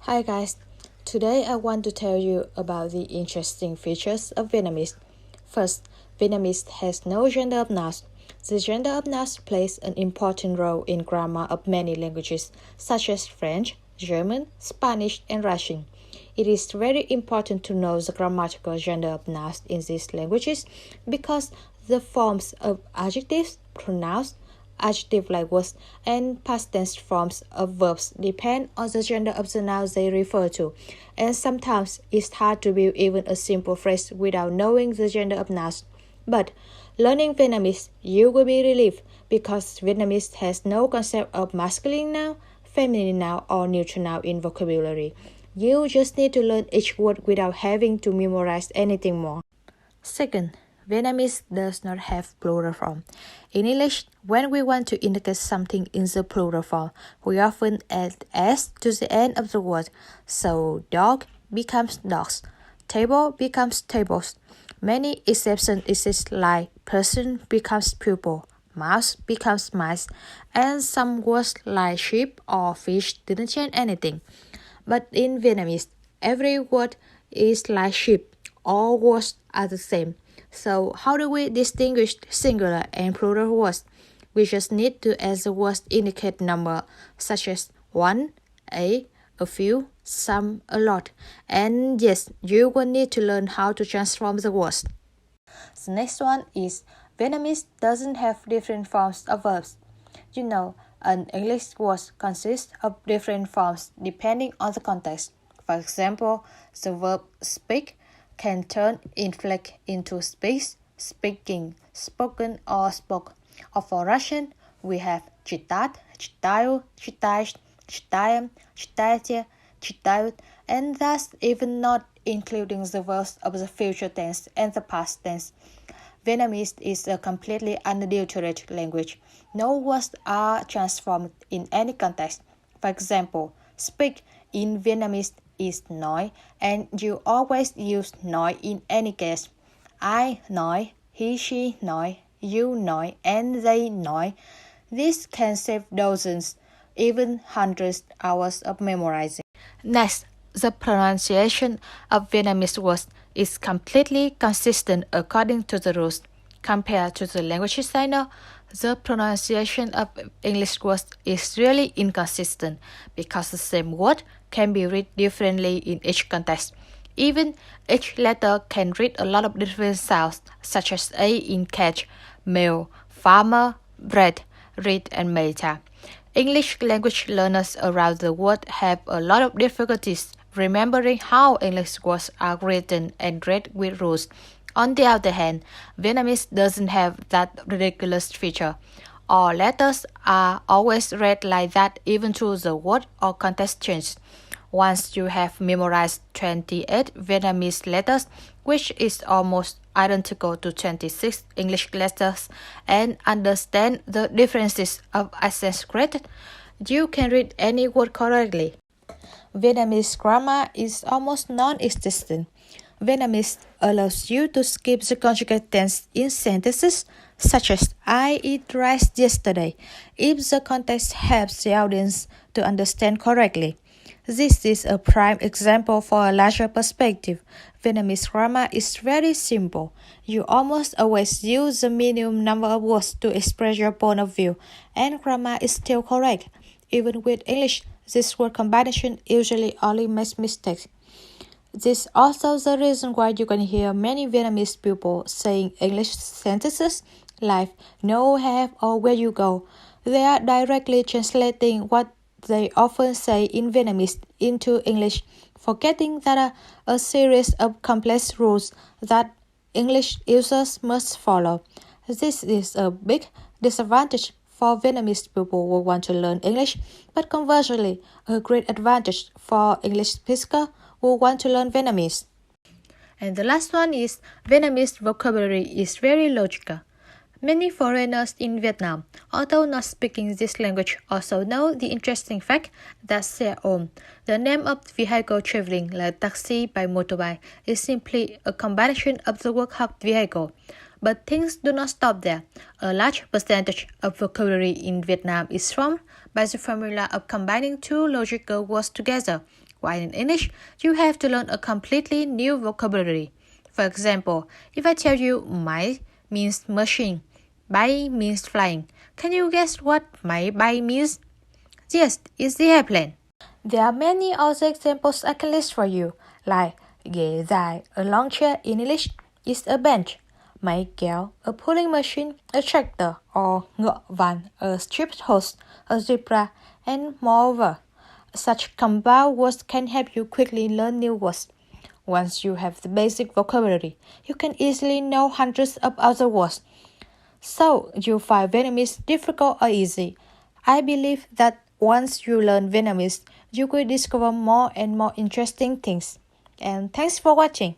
Hi guys, today I want to tell you about the interesting features of Vietnamese. First, Vietnamese has no gender of nouns. The gender of nouns plays an important role in grammar of many languages, such as French, German, Spanish, and Russian. It is very important to know the grammatical gender of nouns in these languages because the forms of adjectives, pronouns, adjective-like words, and past tense forms of verbs depend on the gender of the noun they refer to, and sometimes it's hard to build even a simple phrase without knowing the gender of nouns. But learning Vietnamese, you will be relieved because Vietnamese has no concept of masculine noun, feminine noun, or neutral noun in vocabulary. You just need to learn each word without having to memorize anything more. Second, Vietnamese does not have plural form. In English, when we want to indicate something in the plural form, we often add s to the end of the word. So dog becomes dogs, table becomes tables. Many exceptions exist like person becomes pupil, mouse becomes mice, and some words like sheep or fish didn't change anything. But in Vietnamese, every word is like sheep. All words are the same. So how do we distinguish singular and plural words? We just need to add the words indicate number, such as one, a few, some, a lot. And yes, you will need to learn how to transform the words. The next one is Vietnamese doesn't have different forms of verbs. You know, an English word consists of different forms depending on the context. For example, the verb speak can turn inflect into speaks, speaking, spoken, or spoke. Or for Russian, we have читать, читаю, читаешь, читаем, читаете, читают, and thus even not including the verbs of the future tense and the past tense. Vietnamese is a completely unadulterated language. No words are transformed in any context. For example, speak in Vietnamese is nói, and you always use nói in any case. I nói, he, she nói, you nói, and they nói. This can save dozens, even hundreds hours of memorizing. Next, the pronunciation of Vietnamese words is completely consistent according to the rules. Compared to the languages I know, the pronunciation of English words is really inconsistent because the same word can be read differently in each context. Even each letter can read a lot of different sounds, such as A in catch, mail, farmer, bread, read, and meta. English language learners around the world have a lot of difficulties remembering how English words are written and read with rules. On the other hand, Vietnamese doesn't have that ridiculous feature. All letters are always read like that even though the word or context changes. Once you have memorized 28 Vietnamese letters, which is almost identical to 26 English letters, and understand the differences of accent graded, you can read any word correctly. Vietnamese grammar is almost non-existent. Vietnamese allows you to skip the conjugate tense in sentences such as I eat rice yesterday if the context helps the audience to understand correctly. This is a prime example for a larger perspective. Vietnamese grammar is very simple. You almost always use the minimum number of words to express your point of view, and grammar is still correct. Even with English, this word combination usually only makes mistakes. This is also the reason why you can hear many Vietnamese people saying English sentences like no, have, or where you go. They are directly translating what they often say in Vietnamese into English, forgetting that a series of complex rules that English users must follow. This is a big disadvantage for Vietnamese people who want to learn English, but conversely, a great advantage for English speakers who want to learn Vietnamese. And the last one is Vietnamese vocabulary is very logical. Many foreigners in Vietnam, although not speaking this language, also know the interesting fact that xe ôm, the name of vehicle traveling like taxi by motorbike, is simply a combination of the word hot vehicle. But things do not stop there. A large percentage of vocabulary in Vietnam is formed by the formula of combining two logical words together, while in English, you have to learn a completely new vocabulary. For example, if I tell you máy means machine, bay means flying, can you guess what máy bay means? Yes, it's the airplane. There are many other examples I can list for you, like ghế dài, a long chair in English, is a bench, máy kéo, a pulling machine, a tractor, or ngựa vằn, a stripped horse, a zebra, and moreover. Such compound words can help you quickly learn new words. Once you have the basic vocabulary, you can easily know hundreds of other words. So, you find Vietnamese difficult or easy? I believe that once you learn Vietnamese, you will discover more and more interesting things. And thanks for watching.